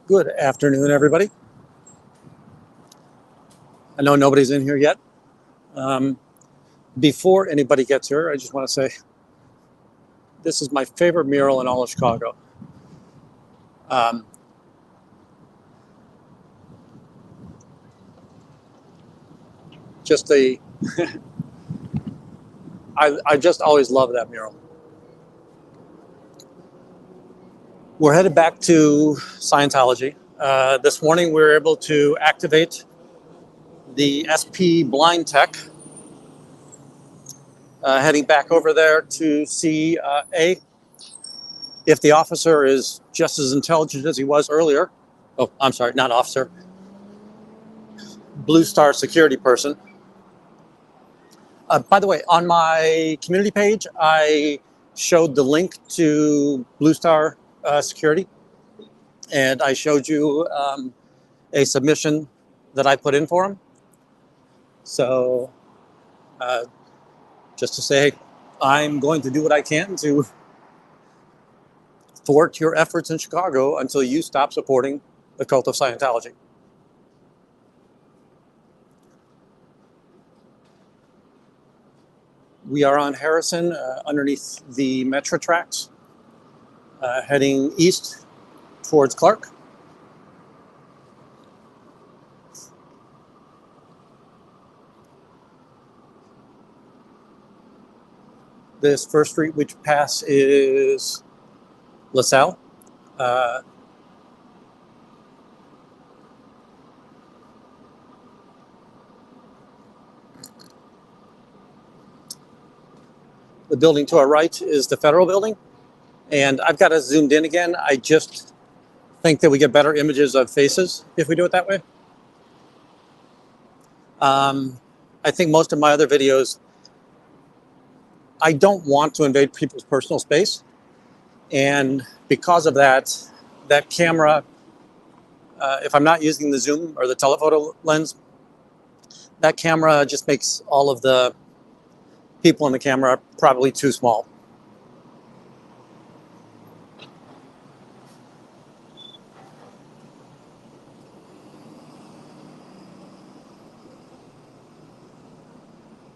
Good afternoon, everybody. I know nobody's in here yet. Before anybody gets here, I just want to say this is my favorite mural in all of Chicago. Just the, I just always love that mural. We're headed back to Scientology. This morning we were able to activate the SP blind tech, heading back over there to see if the officer is just as intelligent as he was earlier. Oh, I'm sorry, not officer. Blue Star security person. By the way, on my community page, I showed the link to Blue Star Security, and I showed you a submission that I put in for him. So just to say, I'm going to do what I can to thwart your efforts in Chicago until you stop supporting the cult of Scientology. We are on Harrison, underneath the Metro tracks, heading east towards Clark. This first street we pass is LaSalle. The building to our right is the federal building. And I've got it zoomed in again. I just think that we get better images of faces if we do it that way. I think most of my other videos, I don't want to invade people's personal space. And because of that, that camera, if I'm not using the zoom or the telephoto lens, that camera just makes all of the people in the camera probably too small.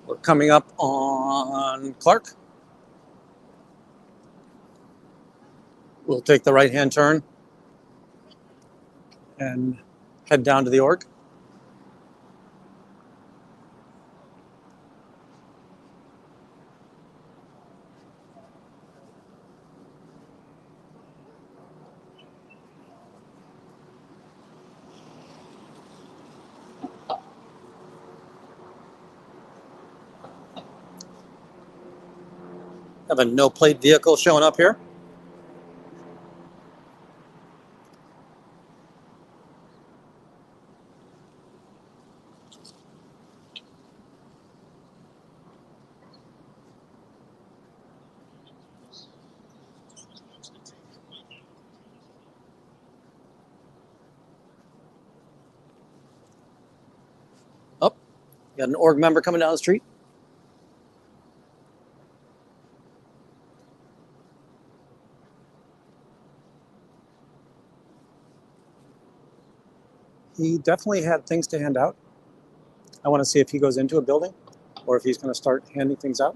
We're coming up on Clark. We'll take the right-hand turn and head down to the org. Have a no-plate vehicle showing up here. Oh, got an org member coming down the street. He definitely had things to hand out. I want to see if he goes into a building or if he's going to start handing things out.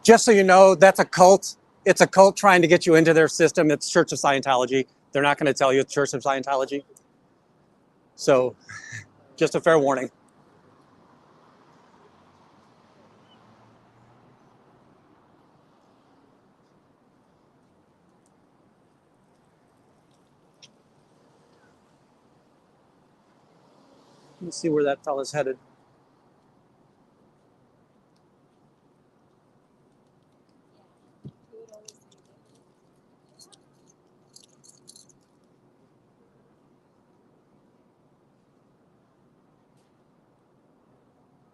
Just so you know, that's a cult. It's a cult trying to get you into their system. It's Church of Scientology. They're not going to tell you it's Church of Scientology. So just a fair warning. Let's see where that fella's headed.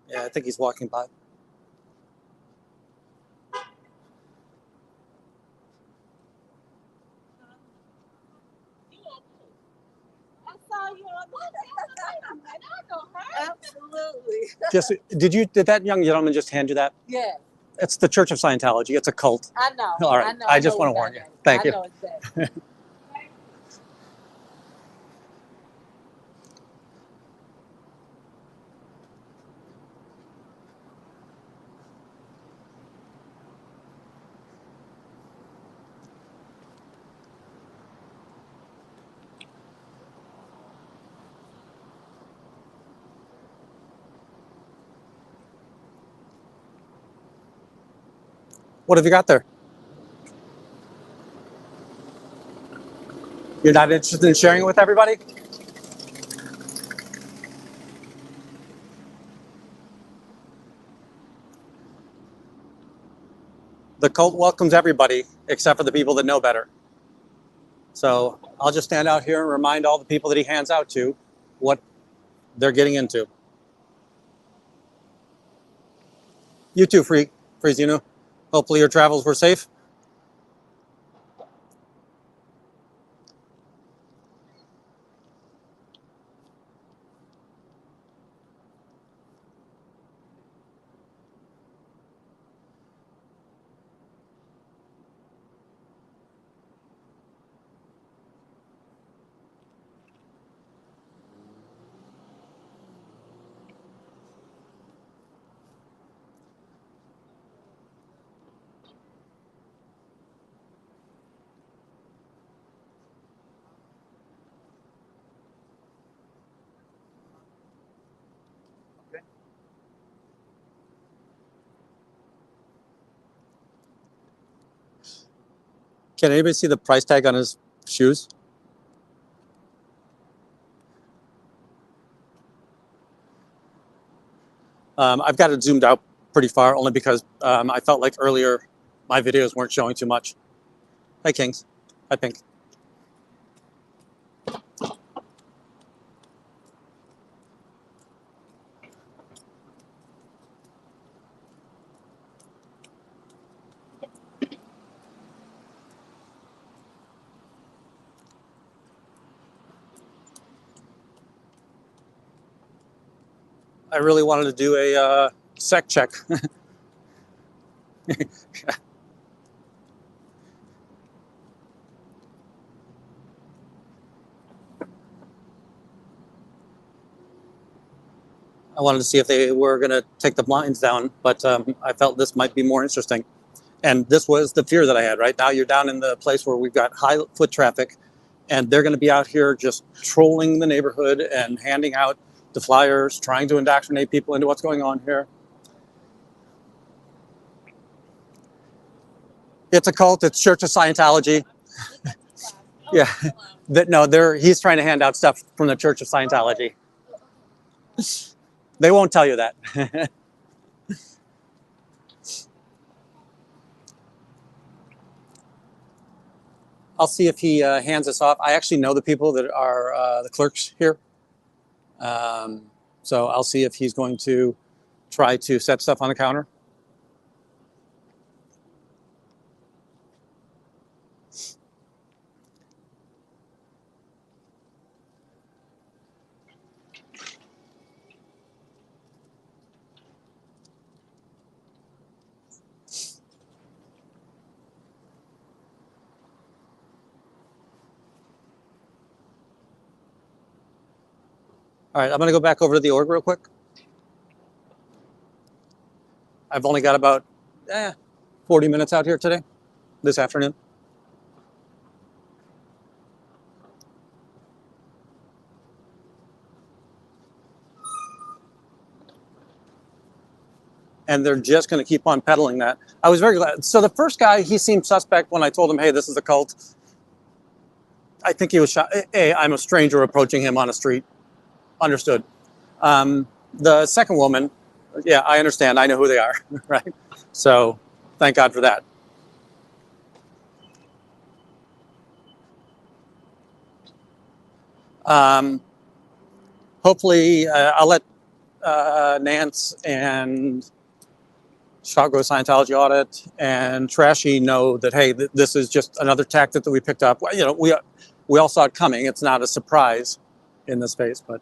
Yeah, I think he's walking by. absolutely. Did that young gentleman just hand you that? Yeah. It's the Church of Scientology. It's a cult. I know. All right. I know. I just want to warn you. Thank you. I know exactly. What have you got there? You're not interested in sharing it with everybody? The cult welcomes everybody except for the people that know better. So I'll just stand out here and remind all the people that he hands out to what they're getting into. You too, Freezino. Hopefully your travels were safe. Can anybody see the price tag on his shoes? I've got it zoomed out pretty far only because I felt like earlier my videos weren't showing too much. Hi, Kings. Hi, Pink. I really wanted to do a sec check. I wanted to see if they were going to take the blinds down, but I felt this might be more interesting. And this was the fear that I had, right? Now you're down in the place where we've got high foot traffic, and they're going to be out here just trolling the neighborhood and handing out the flyers, trying to indoctrinate people into what's going on here. It's a cult. It's Church of Scientology. Yeah. He's trying to hand out stuff from the Church of Scientology. They won't tell you that. I'll see if he hands us off. I actually know the people that are the clerks here. So I'll see if he's going to try to set stuff on the counter. All right, I'm going to go back over to the org real quick. I've only got about 40 minutes out here today, this afternoon. And they're just going to keep on peddling that. I was very glad. So the first guy, he seemed suspect when I told him, hey, this is a cult. I think he was shocked. Hey, I'm a stranger approaching him on a street. Understood. The second woman, yeah, I understand. I know who they are, right? So thank God for that. Hopefully, I'll let Nance and Chicago Scientology Audit and Trashy know that, hey, this is just another tactic that we picked up. You know, we all saw it coming. It's not a surprise in this space, but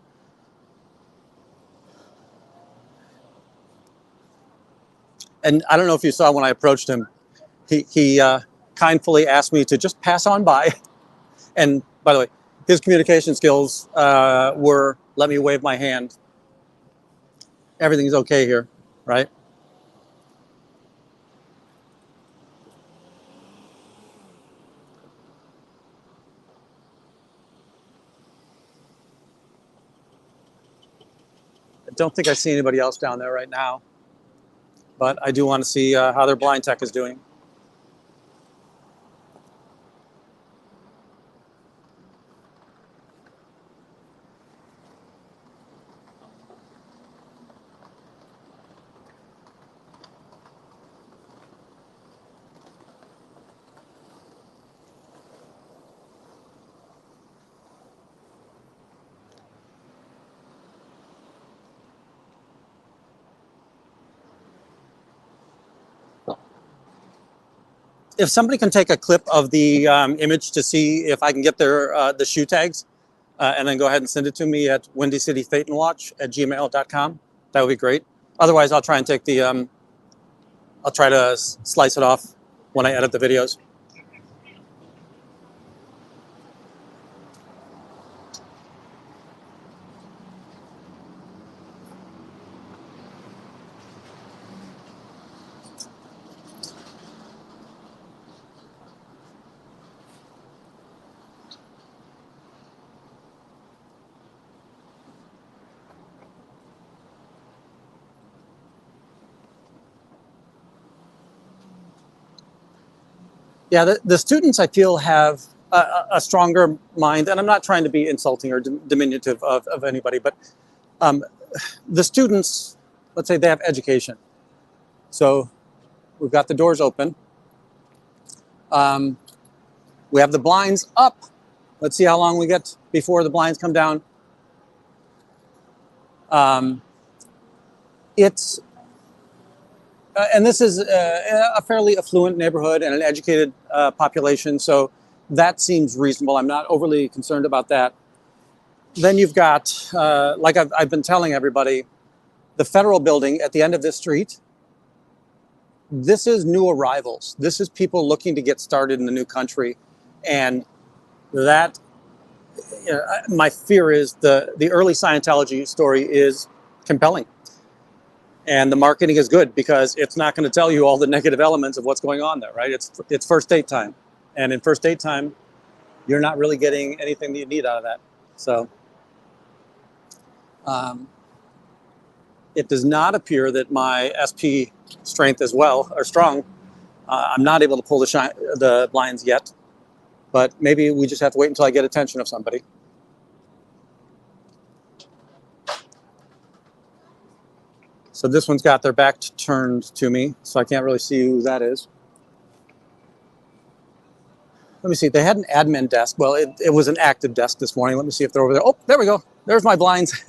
And I don't know if you saw when I approached him, he kindly asked me to just pass on by. And by the way, his communication skills were, let me wave my hand. Everything's okay here, right? I don't think I see anybody else down there right now, but I do want to see how their blind tech is doing. If somebody can take a clip of the image to see if I can get their the shoe tags, and then go ahead and send it to me at windycityphaetonwatch@gmail.com, that would be great. Otherwise, I'll try and take the I'll try to slice it off when I edit the videos. Yeah, the students I feel have a stronger mind, and I'm not trying to be insulting or diminutive of anybody, but um, the students, let's say they have education. So we've got the doors open. Um, we have the blinds up. Let's see how long we get before the blinds come down. Um, it's and this is a fairly affluent neighborhood and an educated population, so that seems reasonable. I'm not overly concerned about that. Then you've got, like I've been telling everybody, the federal building at the end of this street. This is new arrivals. This is people looking to get started in the new country, and that my fear is the early Scientology story is compelling. And the marketing is good because it's not going to tell you all the negative elements of what's going on there, right? It's first date time. And in first date time, you're not really getting anything that you need out of that. So it does not appear that my SP strength as well are strong. I'm not able to pull the blinds yet, but maybe we just have to wait until I get attention of somebody. So this one's got their back turned to me, so I can't really see who that is. Let me see. They had an admin desk. Well, it was an active desk this morning. Let me see if they're over there. Oh, there we go. There's my blinds.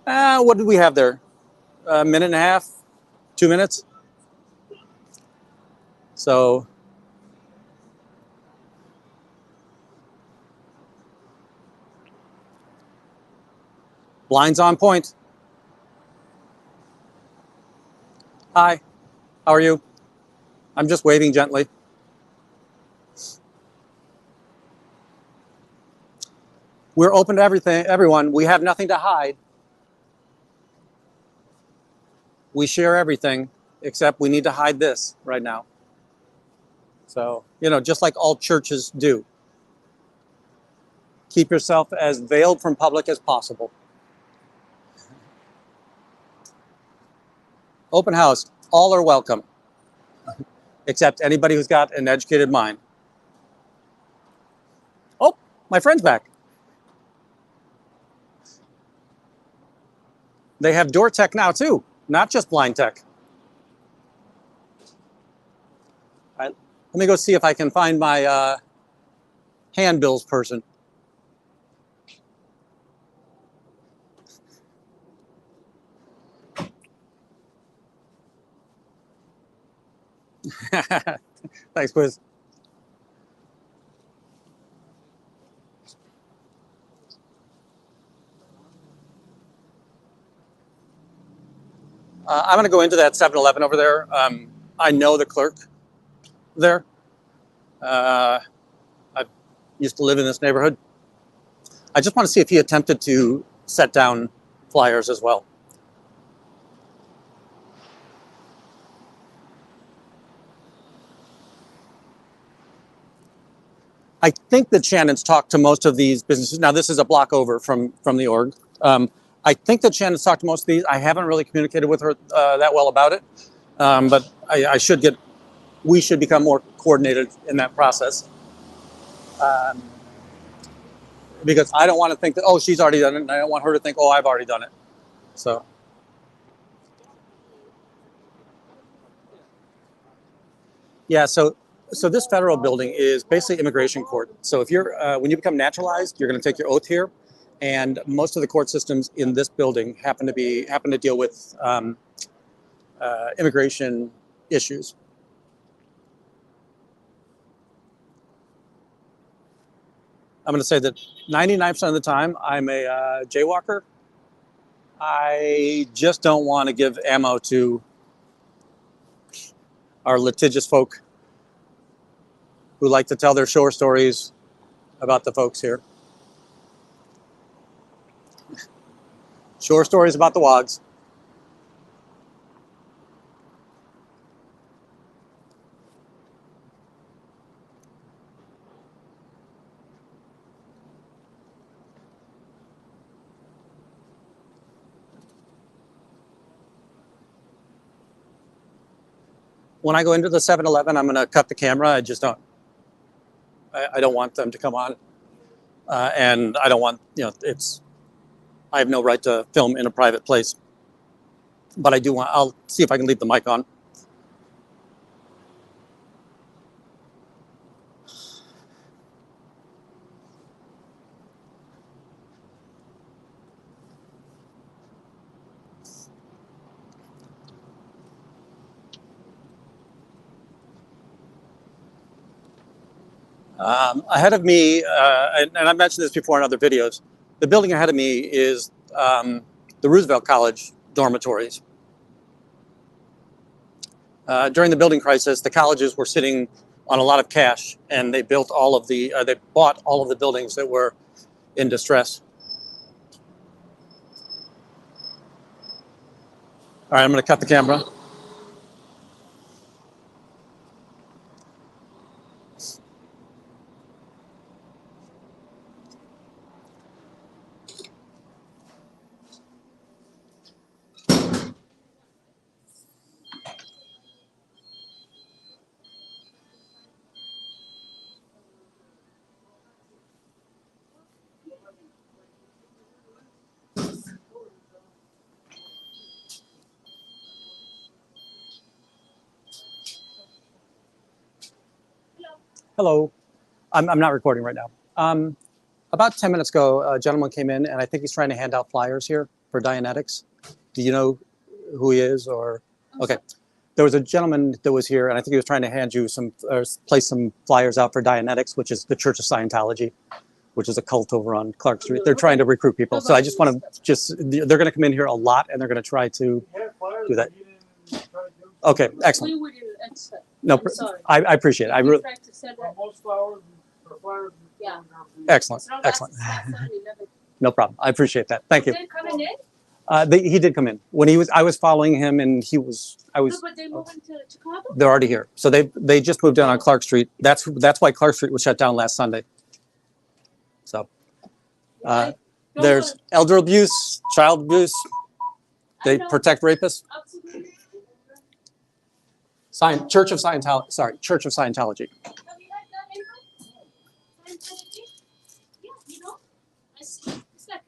What did we have there? A minute and a half? 2 minutes? So blinds on point. Hi. How are you? I'm just waving gently. We're open to everyone. We have nothing to hide. We share everything, except we need to hide this right now. So, just like all churches do. Keep yourself as veiled from public as possible. Open house. All are welcome, except anybody who's got an educated mind. Oh, my friend's back. They have door tech now too, not just blind tech. All right, let me go see if I can find my handbills person. Thanks, Quiz. I'm going to go into that 7-Eleven over there. I know the clerk there. I used to live in this neighborhood. I just want to see if he attempted to set down flyers as well. I think that Shannon's talked to most of these businesses. Now, this is a block over from the org. I think that Shannon's talked to most of these. I haven't really communicated with her that well about it, but we should become more coordinated in that process. Because I don't want to think that, oh, she's already done it, and I don't want her to think, oh, I've already done it. So, yeah, so this federal building is basically immigration court. So if you're when you become naturalized, you're going to take your oath here, and most of the court systems in this building happen to deal with immigration issues. I'm going to say that 99% of the time I'm a jaywalker. I just don't want to give ammo to our litigious folk who like to tell their shore stories about the folks here. Shore stories about the wogs. When I go into the 7-Eleven, I'm going to cut the camera. I just don't. I don't want them to come on, and I don't want I have no right to film in a private place. But I do want. I'll see if I can leave the mic on. Ahead of me, and I've mentioned this before in other videos, the building ahead of me is the Roosevelt College dormitories. During the building crisis, the colleges were sitting on a lot of cash, and they bought all of the buildings that were in distress. All right, I'm going to cut the camera. Hello. I'm not recording right now. About 10 minutes ago, a gentleman came in, and I think he's trying to hand out flyers here for Dianetics. Do you know who he is? Or okay, there was a gentleman that was here, and I think he was trying to hand you place some flyers out for Dianetics, which is the Church of Scientology, which is a cult over on Clark Street. They're trying to recruit people. So I just want to they're going to come in here a lot, and they're going to try to do that. Okay, excellent. No, I appreciate it. I really. Yeah. Excellent, excellent. No problem. I appreciate that. Thank you. He did come in when I was following him, and I was. But they moved into Chicago? They're already here, so they just moved in on Clark Street. That's why Clark Street was shut down last Sunday. So, there's elder abuse, child abuse. They protect rapists. Church of Scientology. Sorry, Church of Scientology. It's like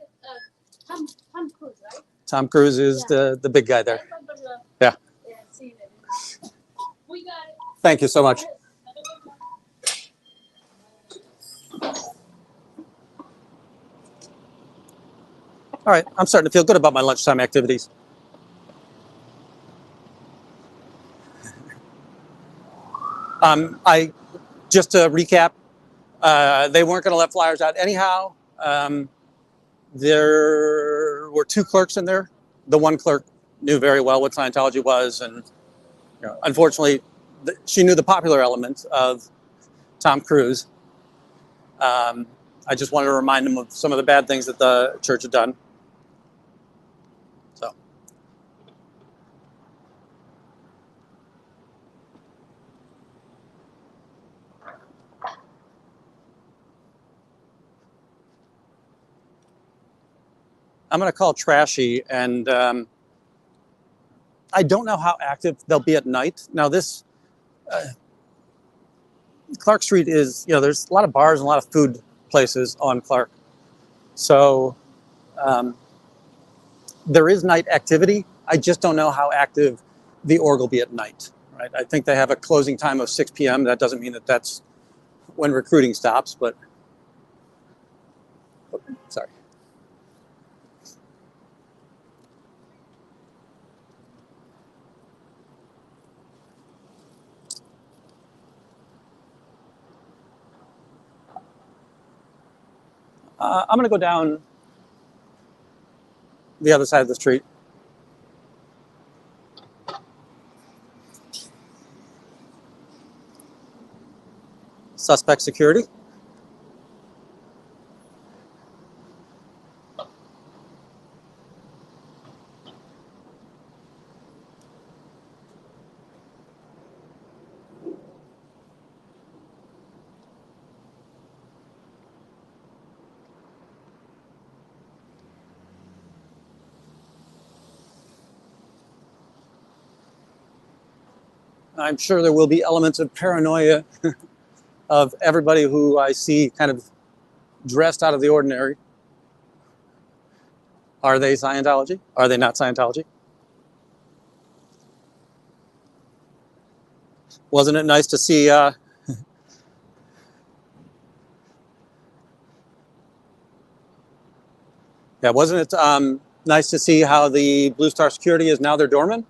Tom Cruise, right? Tom Cruise is the big guy there. Yeah. We got it. Thank you so much. All right, I'm starting to feel good about my lunchtime activities. Just to recap, they weren't going to let flyers out anyhow. There were two clerks in there. The one clerk knew very well what Scientology was, and unfortunately, she knew the popular element of Tom Cruise. I just wanted to remind him of some of the bad things that the church had done. So. I'm going to call trashy, and I don't know how active they'll be at night. Now, this Clark Street is, there's a lot of bars and a lot of food places on Clark. So there is night activity. I just don't know how active the org will be at night. Right? I think they have a closing time of 6 p.m. That doesn't mean that that's when recruiting stops, but sorry. I'm going to go down the other side of the street. Suspect security. I'm sure there will be elements of paranoia of everybody who I see kind of dressed out of the ordinary. Are they Scientology? Are they not Scientology? Wasn't it nice to see wasn't it nice to see how the Blue Star security is now their doorman?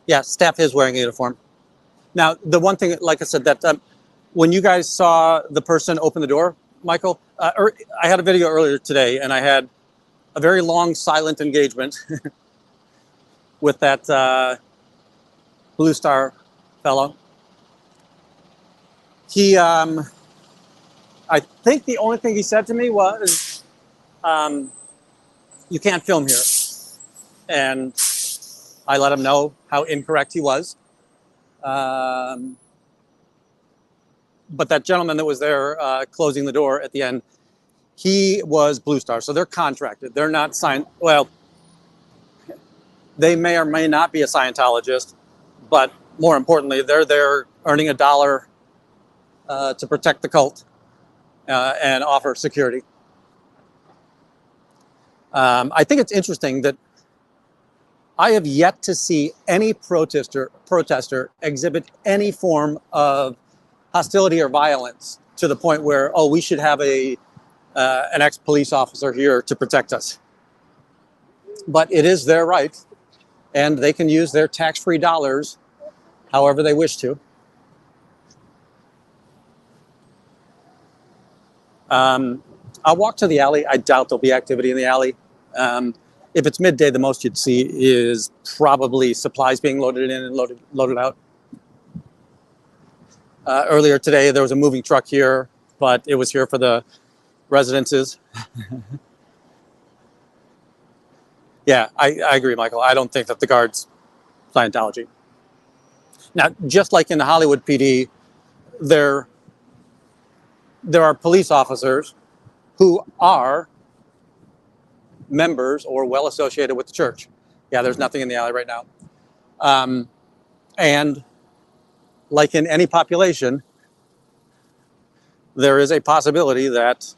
Yeah, staff is wearing a uniform. Now, the one thing, like I said, that when you guys saw the person open the door, Michael, I had a video earlier today, and I had a very long silent engagement with that Blue Star fellow. He, I think the only thing he said to me was, you can't film here. And I let him know how incorrect he was. But that gentleman that was there closing the door at the end, he was Blue Star. So they're contracted. They're not signed. Well, they may or may not be a Scientologist, but more importantly, they're there earning $1 to protect the cult and offer security. I think it's interesting that I have yet to see any protester exhibit any form of hostility or violence to the point where, oh, we should have an ex-police officer here to protect us. But it is their right, and they can use their tax-free dollars however they wish to. I'll walk to the alley. I doubt there'll be activity in the alley. If it's midday, the most you'd see is probably supplies being loaded in and loaded out. Earlier today, there was a moving truck here, but it was here for the residences. Yeah, I agree, Michael. I don't think that the guard's Scientology. Now, just like in the Hollywood PD, there are police officers who are members or well associated with the church. Yeah, there's nothing in the alley right now. And like in any population, there is a possibility that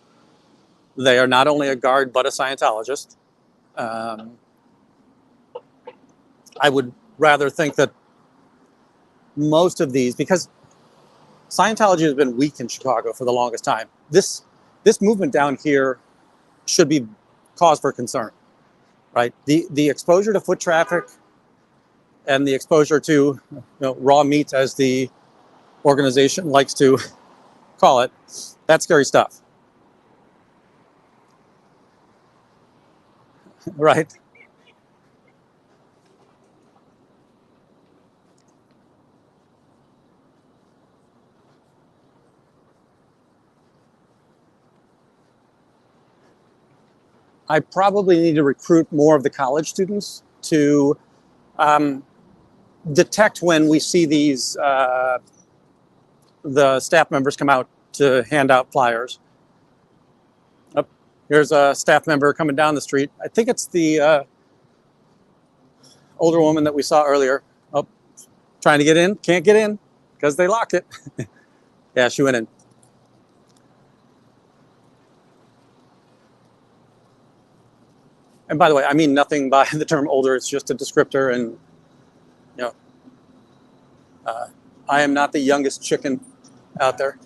they are not only a guard, but a Scientologist. I would rather think that most of these, because Scientology has been weak in Chicago for the longest time. This movement down here should be cause for concern, right? The exposure to foot traffic and the exposure to raw meat, as the organization likes to call it, that's scary stuff, right? I probably need to recruit more of the college students to detect when we see these the staff members come out to hand out flyers. Oh, here's a staff member coming down the street. I think it's the older woman that we saw earlier. Oh, trying to get in, can't get in because they locked it. Yeah, she went in. And by the way, I mean nothing by the term older. It's just a descriptor, and you know, I am not the youngest chicken out there.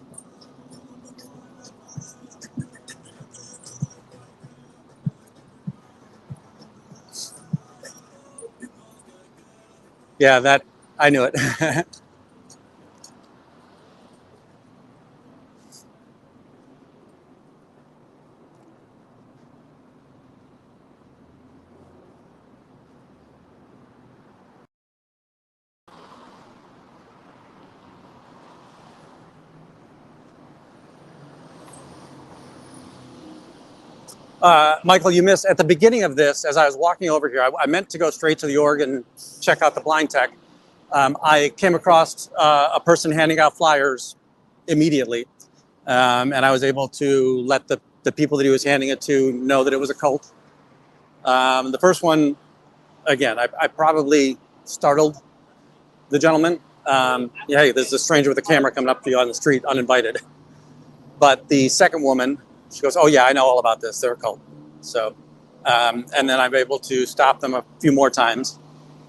Yeah, that I knew it. Michael, you missed at the beginning of this. As I was walking over here, I meant to go straight to the org and check out the blind tech. I came across a person handing out flyers immediately, and I was able to let the people that he was handing it to know that it was a cult. The first one, again, I probably startled the gentleman. Yeah, hey, there's a stranger with a camera coming up to you on the street, uninvited. But the second woman, she goes, "Oh yeah, I know all about this. They're a cult." So, and then I'm able to stop them a few more times.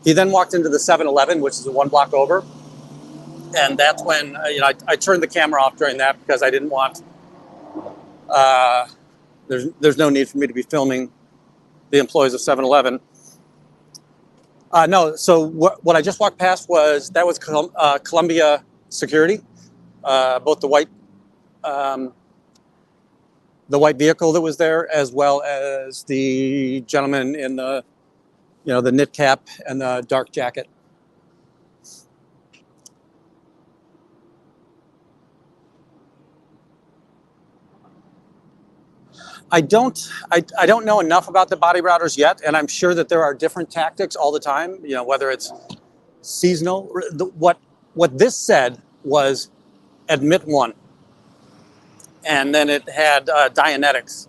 He then walked into the 7-Eleven, which is one block over, and that's when I turned the camera off during that because I didn't want. There's no need for me to be filming the employees of 7-Eleven. No, so what I just walked past was Columbia Security, both the white vehicle that was there, as well as the gentleman in the knit cap and the dark jacket. I don't know enough about the body routers yet, and I'm sure that there are different tactics all the time. Whether it's seasonal. What this said was admit one, and then it had Dianetics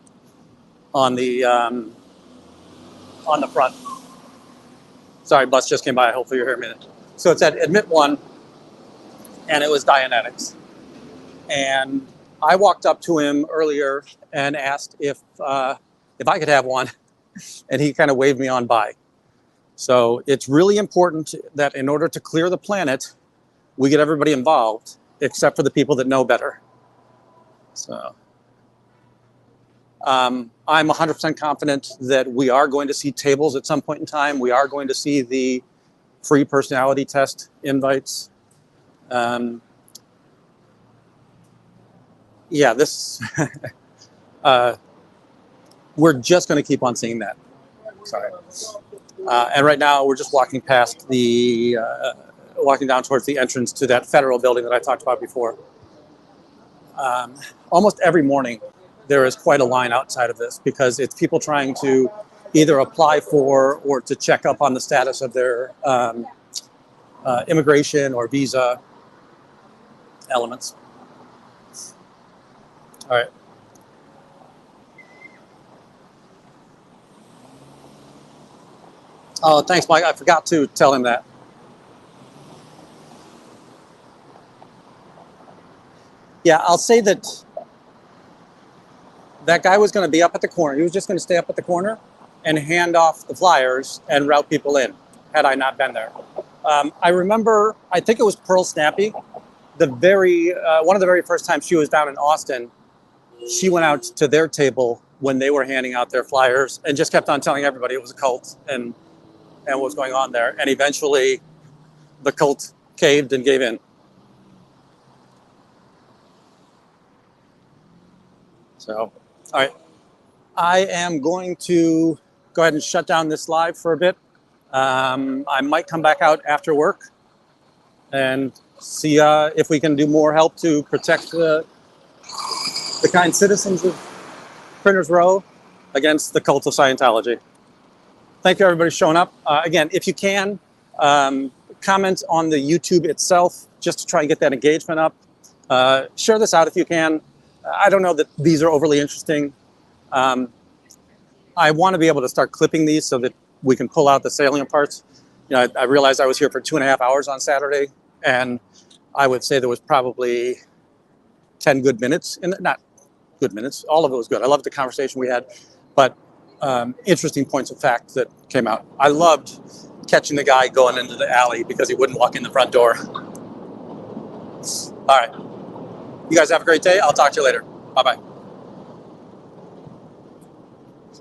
on the front. Sorry, bus just came by. Hopefully you're hearing me. So it said admit one, and it was Dianetics. And I walked up to him earlier and asked if I could have one, and he kind of waved me on by. So it's really important that in order to clear the planet, we get everybody involved, except for the people that know better. So I'm 100% confident that we are going to see tables at some point in time. We are going to see the free personality test invites. Yeah, this, we're just going to keep on seeing that. Sorry. And right now we're just walking past walking down towards the entrance to that federal building that I talked about before. Almost every morning there is quite a line outside of this because it's people trying to either apply for or to check up on the status of their immigration or visa elements. All right. Oh, thanks, Mike. I forgot to tell him that. Yeah, I'll say that guy was going to be up at the corner. He was just going to stay up at the corner and hand off the flyers and route people in, had I not been there. I remember, I think it was Pearl Snappy, one of the very first times she was down in Austin, she went out to their table when they were handing out their flyers and just kept on telling everybody it was a cult and what was going on there. And eventually the cult caved and gave in. So, all right. I am going to go ahead and shut down this live for a bit. I might come back out after work and see if we can do more help to protect the kind citizens of Printers Row against the cult of Scientology. Thank you, everybody, for showing up. Again, if you can, comment on the YouTube itself just to try and get that engagement up. Share this out if you can. I don't know that these are overly interesting. I want to be able to start clipping these so that we can pull out the salient parts. You know, I realized I was here for 2.5 hours on Saturday, and I would say there was probably 10 good minutes in it. Not good minutes, all of it was good. I loved the conversation we had, but interesting points of fact that came out. I loved catching the guy going into the alley because he wouldn't walk in the front door. All right. You guys have a great day. I'll talk to you later. Bye-bye.